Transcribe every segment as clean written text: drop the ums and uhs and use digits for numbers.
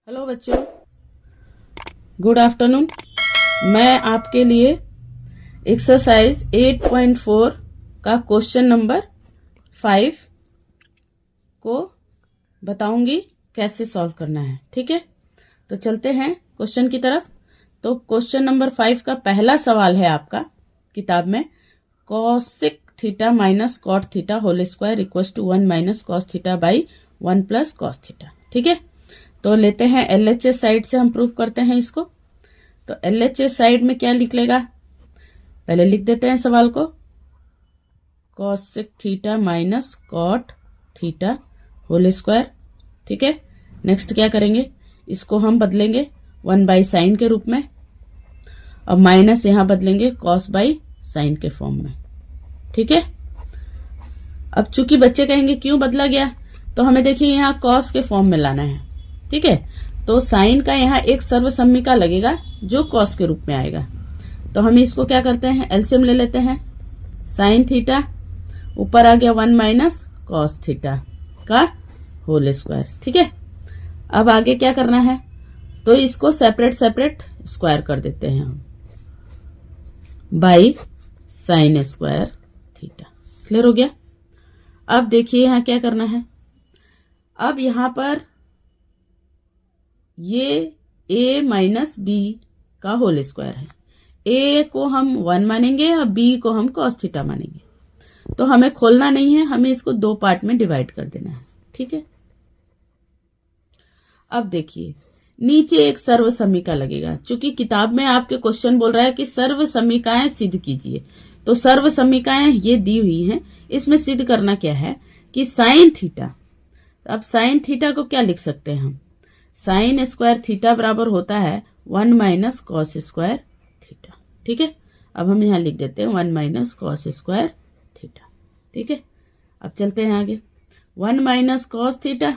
Hello बच्चों, good afternoon. मैं आपके लिए एक्सरसाइज 8.4 का क्वेश्चन नंबर 5 को बताऊंगी कैसे सॉल्व करना है। ठीक है, तो चलते हैं क्वेश्चन की तरफ। तो क्वेश्चन नंबर 5 का पहला सवाल है आपका किताब में, cosec theta minus cot theta whole square equals to 1 minus cos theta by 1 plus cos theta. ठीक है, तो लेते हैं LHS साइड से हम प्रूव करते हैं इसको। तो LHS साइड में क्या निकलेगा, पहले लिख देते हैं सवाल को, cosec theta minus cot theta whole square. ठीक है, नेक्स्ट क्या करेंगे, इसको हम बदलेंगे 1 बाई साइन के रूप में, और माइनस यहां बदलेंगे कॉस बाई साइन के फॉर्म में। ठीक है, अब चूंकि बच्चे कहेंगे क्यों बदला गया, तो हमें देखिए यहाँ कॉस के फॉर्म में लाना है। ठीक है, तो साइन का यहाँ एक सर्वसम्मिका लगेगा जो कॉस के रूप में आएगा। तो हम इसको क्या करते हैं, एलसीएम ले लेते हैं। साइन थीटा ऊपर आ गया 1 माइनस कॉस थीटा का होल स्क्वायर। ठीक है, अब आगे क्या करना है, तो इसको सेपरेट सेपरेट स्क्वायर कर देते हैं हम, by sine square theta. Clear हो गया। अब देखिए यहाँ क्या करना है, अब यहां पर ये a माइनस बी का होल स्क्वायर है। a को हम 1 मानेंगे और b को हम cos थीटा मानेंगे। तो हमें खोलना नहीं है, हमें इसको 2 पार्ट में डिवाइड कर देना है। ठीक है, अब देखिए नीचे एक सर्वसम्मिका लगेगा। चूंकि किताब में आपके क्वेश्चन बोल रहा है कि सर्वसम्मिकाएं सिद्ध कीजिए, तो सर्वसम्मिकाएं ये दी हुई हैं। इसमें सिद्ध करना क्या है कि साइन थीटा, अब साइन थीटा को क्या लिख सकते हैं हम, साइन स्क्वायर थीटा बराबर होता है 1 माइनस कॉस स्क्वायर थीटा। ठीक है, अब हम यहां लिख देते हैं 1 माइनस कॉस स्क्वायर थीटा। ठीक है, अब चलते हैं आगे, 1 माइनस कॉस थीटा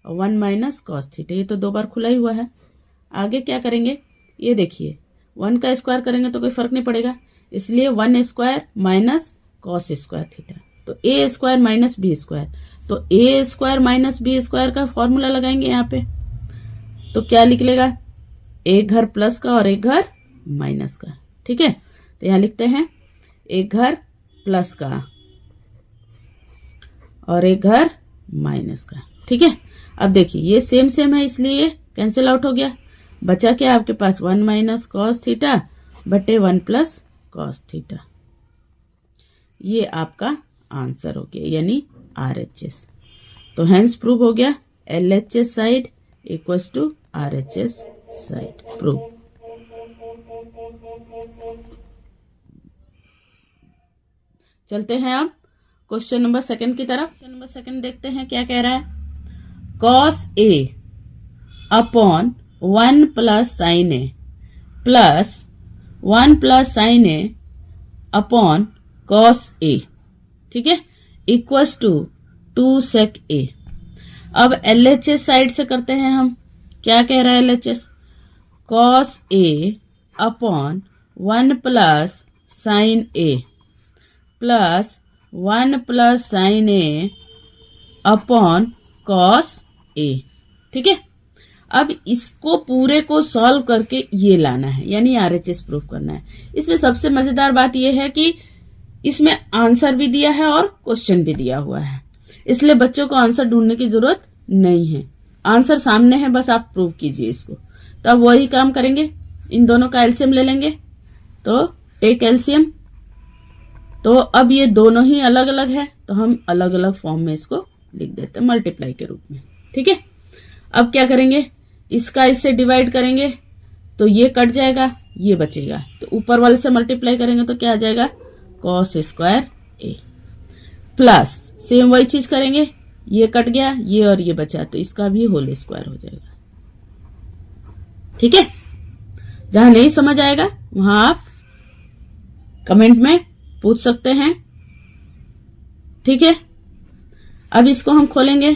और 1 माइनस कॉस थीटा, ये तो 2 बार खुला ही हुआ है। आगे क्या करेंगे, ये देखिए 1 का स्क्वायर करेंगे तो कोई फर्क नहीं पड़ेगा, इसलिए 1 square minus cos square theta, तो ए स्क्वायर माइनस बी स्क्वायर। तो ए स्क्वायर माइनस बी स्क्वायर का फॉर्मूला लगाएंगे यहाँ पे, तो क्या निकलेगा, एक घर प्लस का और एक घर माइनस का। ठीक है, तो यहाँ लिखते हैं एक घर प्लस का और एक घर माइनस का। ठीक है, अब देखिए ये सेम सेम है इसलिए कैंसिल आउट हो गया, बचा क्या आपके पास 1 माइनस कॉस थीटा बटे 1 प्लस कॉस थीटा। ये आपका आंसर हो गया, यानी RHS। तो हेंस प्रूव हो गया LHS side equals to RHS side prove. चलते हैं अब क्वेश्चन नंबर 2 की तरफ। क्वेश्चन नंबर 2 देखते हैं क्या कह रहा है, cos A upon 1 plus sine A plus 1 plus sine A upon cos A, ठीक है, इक्वल्स टू 2 sec A। अब LHS साइड से करते हैं हम, क्या कह रहा है LHS, cos A upon 1 plus sine A plus 1 plus sine A upon cos A। ठीक है, अब इसको पूरे को सॉल्व करके ये लाना है, यानी RHS प्रूफ करना है। इसमें सबसे मजेदार बात यह है कि इसमें आंसर भी दिया है और क्वेश्चन भी दिया हुआ है, इसलिए बच्चों को आंसर ढूंढने की जरूरत नहीं है, आंसर सामने है, बस आप प्रूव कीजिए इसको। तो अब वही काम करेंगे, इन दोनों का एलसीएम ले लेंगे, तो टेक एलसीएम। तो अब ये दोनों ही अलग अलग है, तो हम अलग अलग फॉर्म में इसको लिख देते हैं मल्टीप्लाई के रूप में। ठीक है, अब क्या करेंगे, इसका इससे डिवाइड करेंगे तो ये कट जाएगा, ये बचेगा, तो ऊपर वाले से मल्टीप्लाई करेंगे तो क्या आ जाएगा, cos square A plus same वही चीज करेंगे, ये कट गया, ये और ये बचा, तो इसका भी होल स्क्वायर हो जाएगा। ठीक है, जहां नहीं समझ आएगा वहां आप कमेंट में पूछ सकते हैं। ठीक है, अब इसको हम खोलेंगे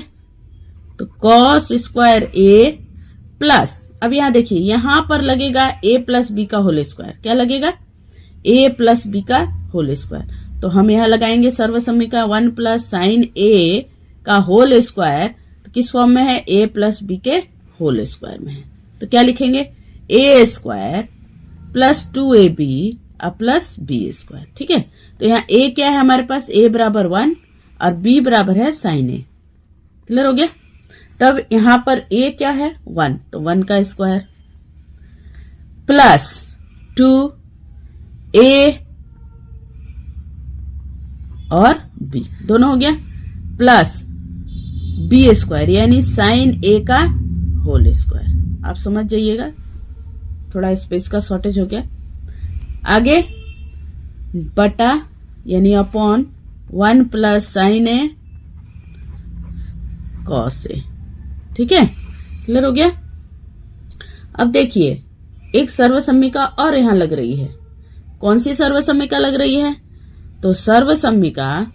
तो कॉस स्क्वायर A प्लस, अब यहां देखिए यहां पर लगेगा A प्लस बी का होल स्क्वायर, क्या लगेगा, A प्लस बी का होल स्क्वायर। तो हम यहां लगाएंगे सर्वसम्मिका 1 प्लस साइन A का होल स्क्वायर, तो किस फॉर्म में है, A प्लस बी के होल स्क्वायर में है। तो क्या लिखेंगे, A square plus 2ab plus B square. ठीक है, तो यहाँ ए क्या है हमारे पास, ए बराबर 1 और बी बराबर है साइन ए। क्लियर हो गया। तब यहां पर ए क्या है 1, तो 1 का स्क्वायर प्लस 2a और b दोनों हो गया प्लस बी स्क्वायर यानी साइन ए का होल स्क्वायर। आप समझ जाइएगा, थोड़ा स्पेस का शॉर्टेज हो गया। आगे बटा यानी upon 1 plus sign A cos A. ठीक है, क्लियर हो गया। अब देखिए एक सर्वसम्मिका और यहां लग रही है। कौन सी सर्वसम्मिका लग रही है, तो सर्वसम्मिका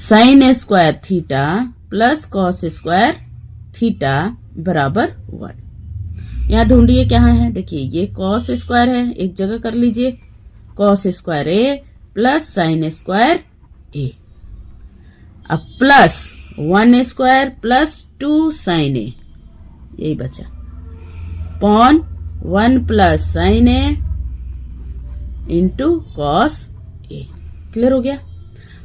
sine square theta plus cos square theta बराबर 1। यहां ढूंढिए क्या है, देखिए ये कॉस स्क्वायर है, एक जगह कर लीजिए, कॉस स्क्वायर ए प्लस साइन स्क्वायर ए, अब प्लस 1 स्क्वायर प्लस 2 साइन ए, यही बचा, pawn 1 plus sign A into cos A. Clear हो गया।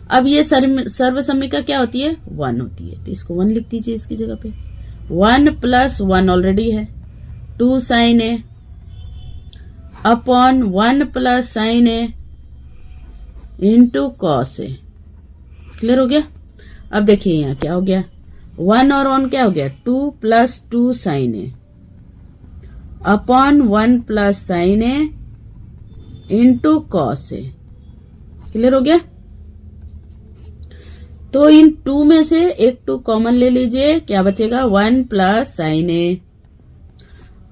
अब ये सर्वसम्मिका क्या होती है, 1 होती है, तो इसको 1 लिख दीजिए इसकी जगह पे। 1 प्लस 1 ऑलरेडी है, 2 sign A upon 1 plus sign A into cos A. Clear हो गया। अब देखिए यहाँ क्या हो गया, 1 और 1 क्या हो गया, 2 plus 2 sign A upon 1 plus sign A into cos A. Clear हो गया। तो इन 2 में से एक 2 कॉमन ले लीजिए, क्या बचेगा, 1 plus sign A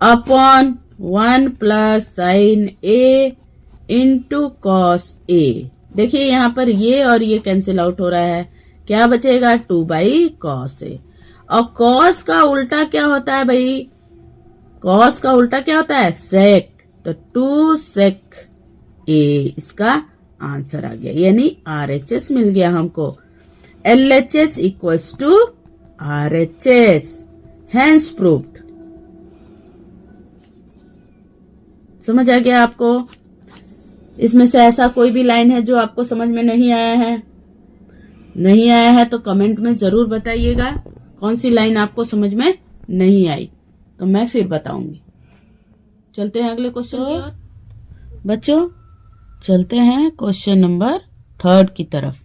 upon 1 plus sign A into cos A. देखिए यहां पर ये और ये कैंसिल आउट हो रहा है, क्या बचेगा, 2 बाई कॉस ए। और कॉस का उल्टा क्या होता है भाई, कॉस का उल्टा क्या होता है, सेक, तो 2 सेक ए इसका आंसर आ गया, यानी RHS मिल गया हमको। LHS equals to RHS, hence proved. समझ आ गया आपको। इसमें से ऐसा कोई भी लाइन है जो आपको समझ में नहीं आया है, नहीं आया है तो कमेंट में जरूर बताइएगा कौन सी लाइन आपको समझ में नहीं आई, तो मैं फिर बताऊंगी। चलते हैं अगले क्वेश्चन की ओर। बच्चों चलते हैं क्वेश्चन नंबर 3 की तरफ।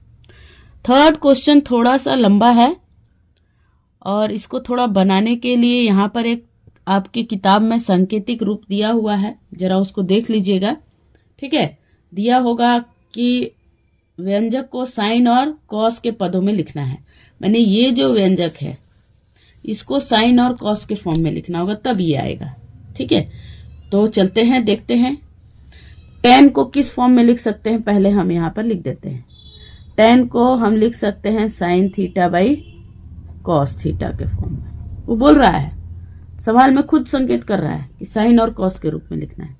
3rd क्वेश्चन थोड़ा सा लंबा है और इसको थोड़ा बनाने के लिए यहाँ पर एक आपकी किताब में सांकेतिक रूप दिया हुआ है, जरा उसको देख लीजिएगा। ठीक है, दिया होगा कि व्यंजक को साइन और कॉस के पदों में लिखना है। मैंने ये जो व्यंजक है इसको साइन और कॉस के फॉर्म में लिखना होगा, तब ये आएगा। ठीक है, तो चलते हैं देखते हैं। tan को किस फॉर्म में लिख सकते हैं, पहले हम यहाँ पर लिख देते हैं। tan को हम लिख सकते हैं sign theta by cos theta के फॉर्म में। वो बोल रहा है, सवाल में खुद संकेत कर रहा है कि साइन और कॉस के रूप में लिखना है।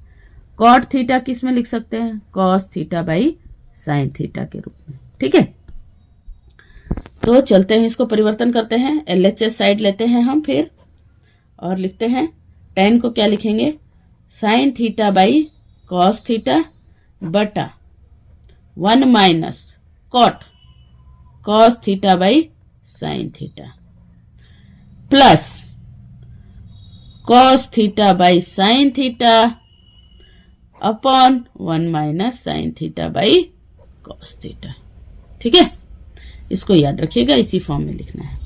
कॉट थीटा किस में लिख सकते हैं, cos theta by sine theta के रूप में। ठीक है, तो चलते हैं इसको परिवर्तन करते हैं। LHS साइड लेते हैं हम फिर और लिखते हैं tan को क्या लिखेंगे, sine theta by cos theta बटा 1 minus cot cos theta by sine theta plus cos theta by sine theta upon 1 minus sine theta by cos theta. ठीक है, इसको याद रखिएगा, इसी फॉर्म में लिखना है।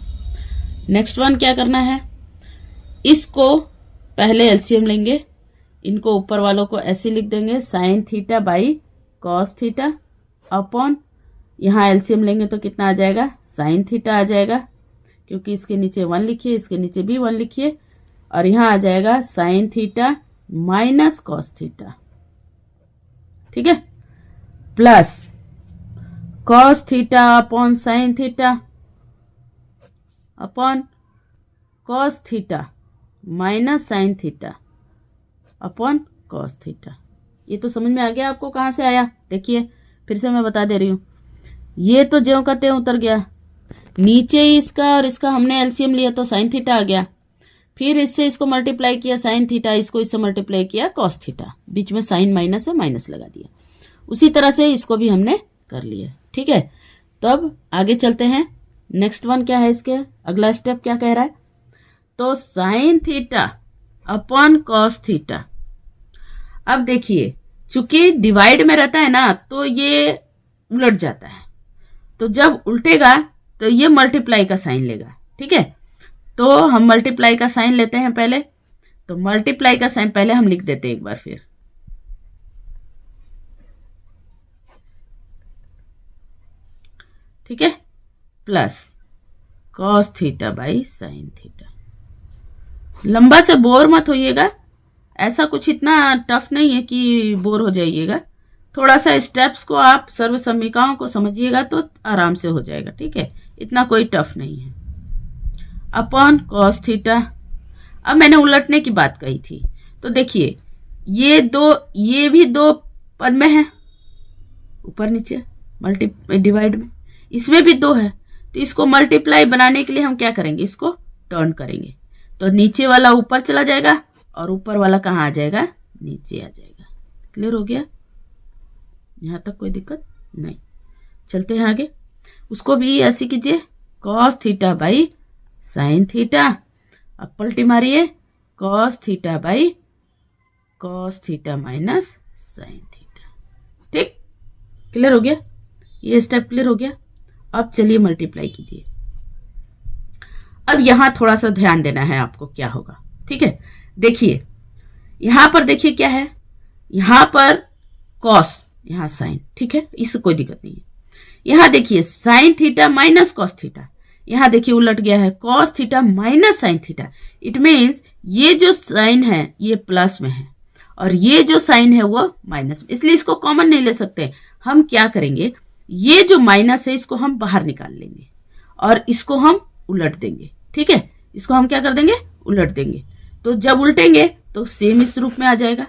नेक्स्ट वन क्या करना है, इसको पहले एलसीएम लेंगे, इनको ऊपर वालों को ऐसे लिख देंगे, sign theta by cos theta upon, यहाँ एलसीएम लेंगे तो कितना आ जाएगा, साइन थीटा आ जाएगा, क्योंकि इसके नीचे 1 लिखिए, इसके नीचे भी 1 लिखिए, और यहाँ आ जाएगा sign theta minus cos theta. ठीक है, plus cos theta upon sine theta upon cos theta minus sine theta upon cos theta. ये तो समझ में आ गया आपको, कहाँ से आया, देखिए फिर से मैं बता दे रही हूं। ये तो ज्यों का त्यों उतर गया, नीचे इसका और इसका हमने एलसीएम लिया तो साइन थीटा आ गया, फिर इससे इसको मल्टीप्लाई किया साइन थीटा, इसको इससे मल्टीप्लाई किया कॉस थीटा, बीच में साइन माइनस है माइनस लगा दिया। उसी तरह से इसको भी हमने कर लिया। ठीक है, तो अब आगे चलते हैं। नेक्स्ट वन क्या है, इसके अगला स्टेप क्या कह रहा है, तो sign theta upon cos theta. अब देखिए चूंकि डिवाइड में रहता है ना तो ये उलट जाता है, तो जब उल्टेगा तो ये मल्टीप्लाई का साइन लेगा। ठीक है, तो हम मल्टीप्लाई का साइन लेते हैं पहले, तो मल्टीप्लाई का साइन पहले हम लिख देते हैं एक बार फिर। ठीक है, plus cos theta by sine theta. लंबा से बोर मत होइएगा, ऐसा कुछ इतना टफ नहीं है कि बोर हो जाइएगा। थोड़ा सा स्टेप्स को आप सर्व समीकरणों को समझिएगा तो आराम से हो जाएगा। ठीक है, इतना कोई टफ नहीं है। Upon cos theta. अब मैंने उलटने की बात कही थी, तो देखिए ये भी दो पद में है, ऊपर नीचे डिवाइड में, इसमें भी दो है, तो इसको मल्टीप्लाई बनाने के लिए हम क्या करेंगे, इसको टर्न करेंगे, तो नीचे वाला ऊपर चला जाएगा और ऊपर वाला कहाँ आ जाएगा, नीचे आ जाएगा। क्लियर हो गया, यहां तक कोई दिक्कत नहीं। चलते हैं आगे, उसको भी ऐसे कीजिए, cos theta by sine theta. अब पलटी मारिए, cos theta by cos theta minus sine theta. ठीक, क्लियर हो गया, ये स्टेप क्लियर हो गया। अब चलिए मल्टीप्लाई कीजिए। अब यहां थोड़ा सा ध्यान देना है आपको, क्या होगा। ठीक है, देखिए यहां पर देखिए क्या है, यहां पर कॉस, यहां साइन। ठीक है, इससे कोई दिक्कत नहीं है। यहां देखिए sign theta minus cos theta, यहां देखिए उलट गया है, cos theta minus sine theta. It means ये जो साइन है ये प्लस में है और ये जो साइन है वो माइनस में, इसलिए इसको कॉमन नहीं ले सकते। हम क्या करेंगे, ये जो माइनस है इसको हम बाहर निकाल लेंगे और इसको हम उलट देंगे। ठीक है, इसको हम क्या कर देंगे, उलट देंगे, तो जब उल्टेंगे तो सेम इस रूप में आ जाएगा।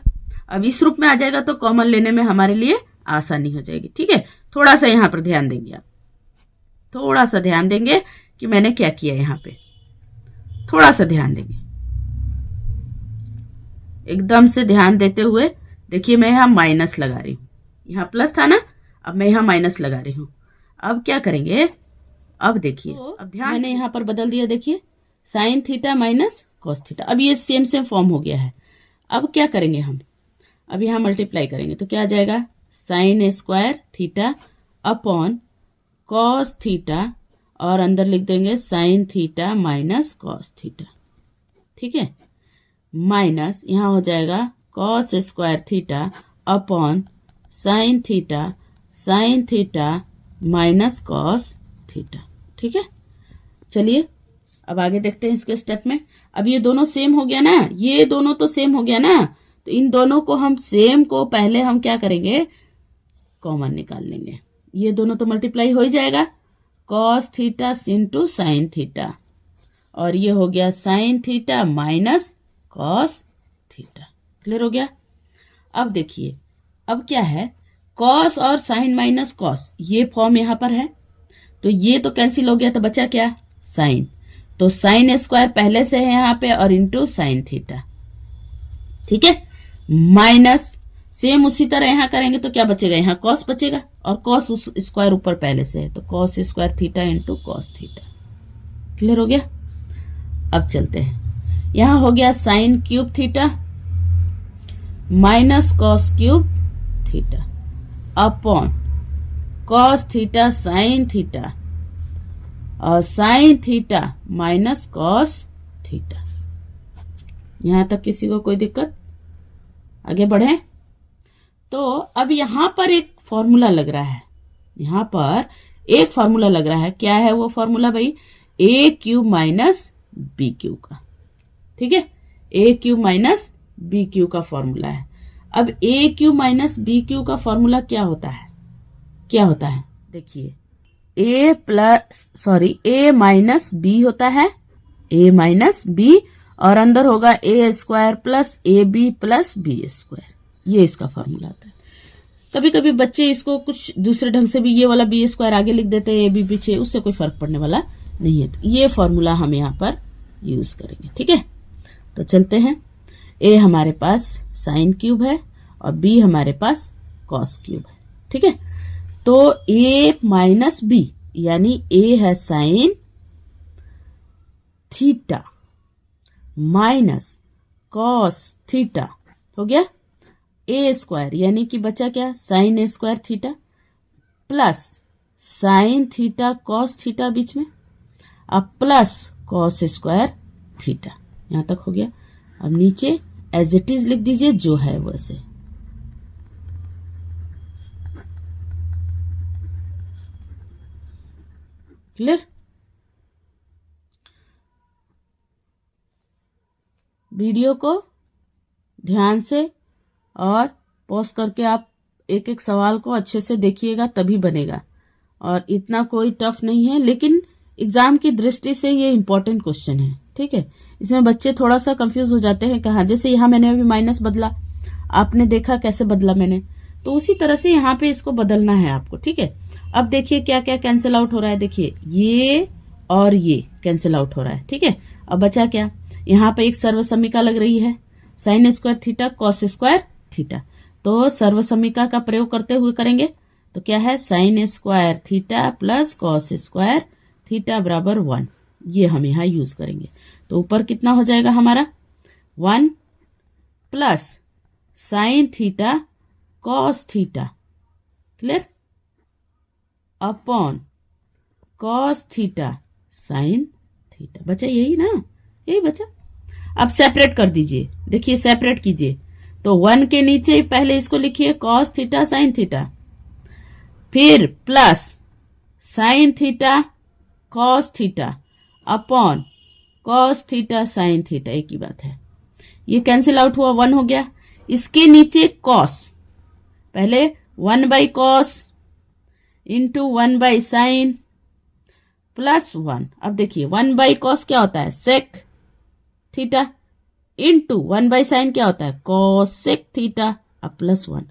अब इस रूप में आ जाएगा तो कॉमन लेने में हमारे लिए आसानी हो जाएगी। ठीक है, थोड़ा सा यहां पर ध्यान देंगे आप, थोड़ा सा ध्यान देंगे कि मैंने क्या किया, यहां पे थोड़ा सा ध्यान देंगे, एकदम से ध्यान देते हुए। देखिए मैं यहां माइनस लगा रही हूं, यहां प्लस था ना, अब मैं यहां माइनस लगा रही हूं। अब क्या करेंगे, अब देखिए अब ध्यान, मैंने यहां पर बदल दिया, देखिए sign theta minus cos theta. अब ये सेम फॉर्म हो गया है। अब क्या करेंगे हम, अब यहां मल्टीप्लाई करेंगे तो क्या आ जाएगा, sign square theta upon cos theta, और अंदर लिख देंगे sign theta minus cos theta. ठीक है, माइनस यहां हो जाएगा cos square theta upon sine theta minus cos theta. ठीक है, चलिए अब आगे देखते हैं इसके स्टेप में। अब ये दोनों सेम हो गया ना, ये दोनों तो सेम हो गया ना, तो इन दोनों को हम सेम को पहले हम क्या करेंगे, कॉमन निकाल लेंगे। ये दोनों तो मल्टीप्लाई हो ही जाएगा, cos theta into sine theta, और ये हो गया sign theta minus cos theta. Clear हो गया। अब देखिए अब क्या है, कॉस और साइन माइनस कॉस, ये फॉर्म यहां पर है, तो ये तो कैंसिल हो गया, तो बचा क्या, साइन, तो साइन स्क्वायर पहले से है यहां पे और इंटू साइन थीटा। ठीक है, माइनस सेम उसी तरह यहां करेंगे तो क्या बचेगा, यहां कॉस बचेगा और कॉस उस स्क्वायर ऊपर पहले से है, तो cos square theta into cos theta. Clear हो गया। अब चलते हैं, यहां हो गया sine cube theta minus cos cube theta upon cos theta sine theta और sine theta minus cos theta. यहां तक किसी को कोई दिक्कत, आगे बढ़े। तो अब यहां पर एक फॉर्मूला लग रहा है, यहां पर एक फॉर्मूला लग रहा है, क्या है वो फॉर्मूला भाई, ए क्यूब माइनस बी क्यू का। ठीक है, ए क्यूब माइनस बी क्यू का फॉर्मूला है। अब ए क्यूब माइनस बी क्यू का फॉर्मूला क्या होता है, क्या होता है, देखिए ए माइनस बी होता है, ए माइनस बी, और अंदर होगा A square plus A B plus B square, ये इसका फॉर्मूला आता है। कभी कभी बच्चे इसको कुछ दूसरे ढंग से भी ये वाला बी स्क्वायर आगे लिख देते हैं, ए बी पीछे, उससे कोई फर्क पड़ने वाला नहीं है। तो ये फॉर्मूला हम यहाँ पर यूज करेंगे। ठीक है, तो चलते हैं। ए हमारे पास साइन क्यूब है और बी हमारे पास कॉस क्यूब है। ठीक है, तो ए माइनस बी यानी ए है sine theta minus cos theta हो गया। ए स्क्वायर यानी कि बचा क्या, sine A square theta plus sine theta cos theta बीच में, अब प्लस कॉस स्क्वायर थीटा, यहां तक हो गया। अब नीचे एज इट इज लिख दीजिए जो है वैसे। क्लियर? वीडियो को ध्यान से और पॉज करके आप एक एक सवाल को अच्छे से देखिएगा, तभी बनेगा। और इतना कोई टफ नहीं है, लेकिन एग्जाम की दृष्टि से ये इंपॉर्टेंट क्वेश्चन है। ठीक है, इसमें बच्चे थोड़ा सा कंफ्यूज हो जाते हैं कहाँ, जैसे यहाँ मैंने अभी माइनस बदला, आपने देखा कैसे बदला मैंने, तो उसी तरह से यहाँ पे इसको बदलना है आपको। ठीक है, अब देखिए क्या क्या कैंसिल आउट हो रहा है। देखिए ये और ये कैंसिल आउट हो रहा है। ठीक है, अब बचा क्या, यहाँ पे एक सर्वसमीका लग रही है, sine square theta cos square theta. तो सर्वसमीका का प्रयोग करते हुए करेंगे तो क्या है, sine square theta plus cos square theta बराबर 1, ये हम यहाँ यूज करेंगे। तो ऊपर कितना हो जाएगा हमारा 1 plus sine theta cos theta, clear, upon cos theta sine theta. बचा यही ना, यही बचा। अब सेपरेट कर दीजिए, देखिए सेपरेट कीजिए। तो 1 के नीचे पहले इसको लिखिए कॉस थीटा साइन थीटा, फिर plus sine theta cos theta upon cos theta sine theta, एक ही बात है। ये कैंसिल आउट हुआ, 1 हो गया। इसके नीचे कॉस, पहले 1 by cos into 1 by sine plus 1। अब देखिए 1 बाई कॉस क्या होता है, sec theta, into 1 by sine क्या होता है, कोसेक थीटा, अब प्लस 1।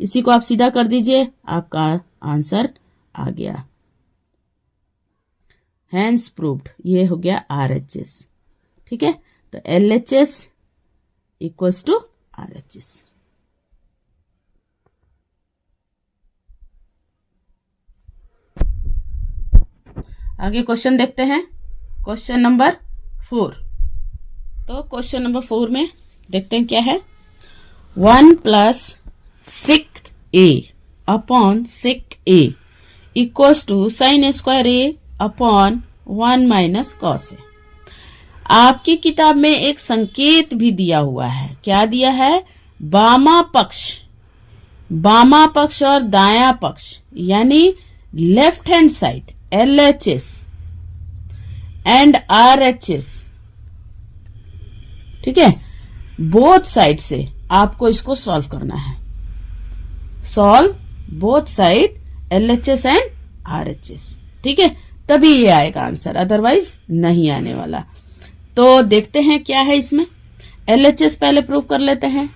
इसी को आप सीधा कर दीजिए, आपका आंसर आ गया। हैंस प्रूव्ड, ये हो गया RHS। ठीक है, तो LHS इक्वल्स टू RHS। आगे क्वेश्चन देखते हैं, क्वेश्चन नंबर 4। तो क्वेश्चन नंबर 4 में देखते हैं क्या है, 1 plus sec A upon sec A equals to sine square A upon 1 minus cos A. आपकी किताब में एक संकेत भी दिया हुआ है, क्या दिया है, बामा पक्ष और दायां पक्ष यानी left hand side LHS and RHS। ठीक है, बोथ साइड से आपको इसको सॉल्व करना है, solve both side LHS and RHS। ठीक है, तभी ये आएगा आंसर, अदरवाइज नहीं आने वाला। तो देखते हैं क्या है इसमें। LHS पहले प्रूव कर लेते हैं।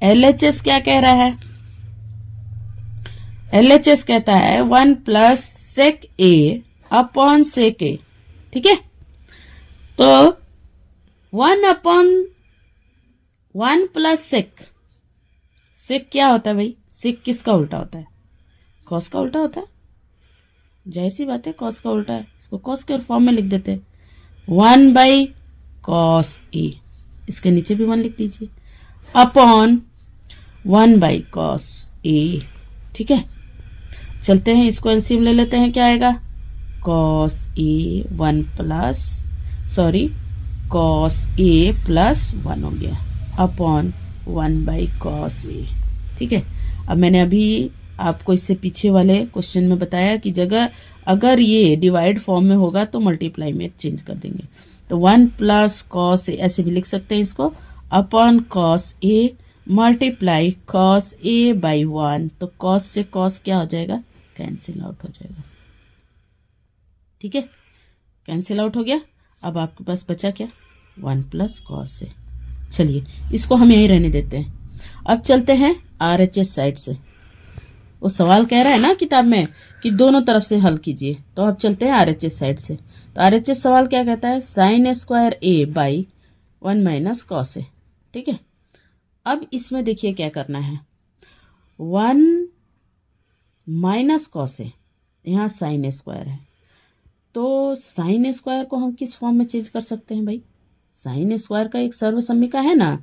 LHS क्या कह रहा है, LHS कहता है 1 प्लस सेक ए अपॉन सेक ए। ठीक है, तो 1 अपॉन 1 प्लस सेक, सेक क्या होता है भाई, सेक किसका उल्टा होता है, कॉस का उल्टा होता है, जाहिर सी बात है कॉस का उल्टा है, इसको कॉस के फॉर्म में लिख देते हैं, 1 बाई कॉस ए, इसके नीचे भी 1 लिख दीजिए, अपॉन 1 बाई कॉस ए। ठीक है, चलते हैं इसको एलसीएम ले लेते हैं, क्या आएगा, cos A 1 plus cos A plus 1 हो गया अपॉन 1 बाई कॉस ए। ठीक है, अब मैंने अभी आपको इससे पीछे वाले क्वेश्चन में बताया कि जगह अगर ये डिवाइड फॉर्म में होगा तो मल्टीप्लाई में चेंज कर देंगे। तो 1 प्लस कॉस ए ऐसे भी लिख सकते हैं इसको, upon cos A multiply cos A by 1। तो कॉस से कॉस क्या हो जाएगा, कैंसिल आउट हो जाएगा। ठीक है, कैंसिल आउट हो गया। अब आपके पास बचा क्या, 1 प्लस कॉस ए। चलिए इसको हम यहीं रहने देते हैं। अब चलते हैं RHS साइड से। वो सवाल कह रहा है ना किताब में कि दोनों तरफ से हल कीजिए। तो अब चलते हैं आरएचएस साइड से। तो आरएचएस सवाल क्या कहता है, sine square A by 1 minus cos A. ठीक है, अब इसमें देखिए क्या करना है, 1 माइनस कॉस ए, यहाँ साइन स्क्वायर है, तो साइन स्क्वायर को हम किस फॉर्म में चेंज कर सकते हैं भाई, साइन स्क्वायर का एक सर्वसम्मिका है ना,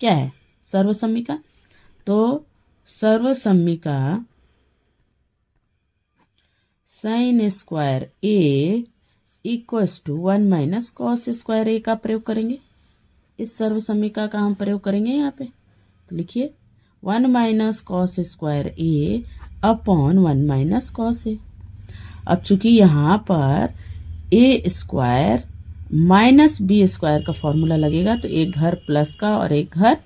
क्या है सर्वसम्मिका, तो सर्वसम्मिका sine square A equals to 1 minus cos square A का प्रयोग करेंगे। इस सर्वसम्मिका का हम प्रयोग करेंगे यहाँ पे, तो लिखिए 1 minus cos square A upon 1 minus cos ए। अब चूंकि यहाँ पर ए स्क्वायर माइनस बी स्क्वायर का फॉर्मूला लगेगा, तो एक घर प्लस का और एक घर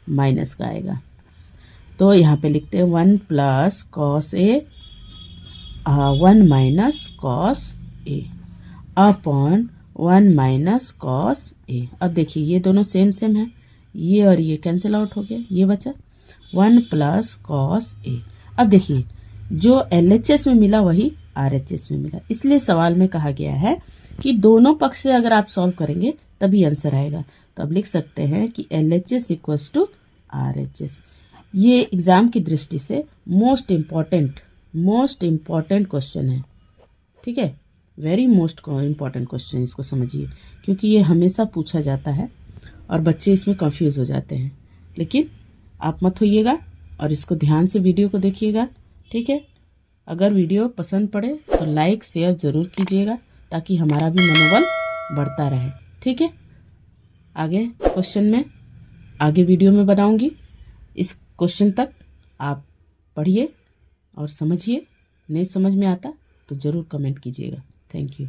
माइनस का आएगा। तो यहाँ पे लिखते हैं 1 plus cos A 1 minus cos A upon 1 minus cos ए। अब देखिए ये दोनों सेम सेम है, ये और ये कैंसिल आउट हो गया, ये बचा 1 प्लस कॉस ए। अब देखिए जो एलएचएस में मिला वही आरएचएस में मिला, इसलिए सवाल में कहा गया है कि दोनों पक्ष से अगर आप सॉल्व करेंगे तभी आंसर आएगा। तो अब लिख सकते हैं कि एलएचएस इक्वल्स टू आरएचएस। ये एग्जाम की दृष्टि से मोस्ट इम्पॉर्टेंट क्वेश्चन है। ठीक है, वेरी मोस्ट इम्पॉर्टेंट क्वेश्चन, इसको समझिए, क्योंकि ये हमेशा पूछा जाता है और बच्चे इसमें कंफ्यूज हो जाते हैं। लेकिन आप मत होइएगा और इसको ध्यान से वीडियो को देखिएगा। ठीक है, अगर वीडियो पसंद पड़े तो लाइक शेयर ज़रूर कीजिएगा ताकि हमारा भी मनोबल बढ़ता रहे। ठीक है, आगे क्वेश्चन में आगे वीडियो में बताऊंगी। इस क्वेश्चन तक आप पढ़िए और समझिए, नहीं समझ में आता तो ज़रूर कमेंट कीजिएगा। Thank you.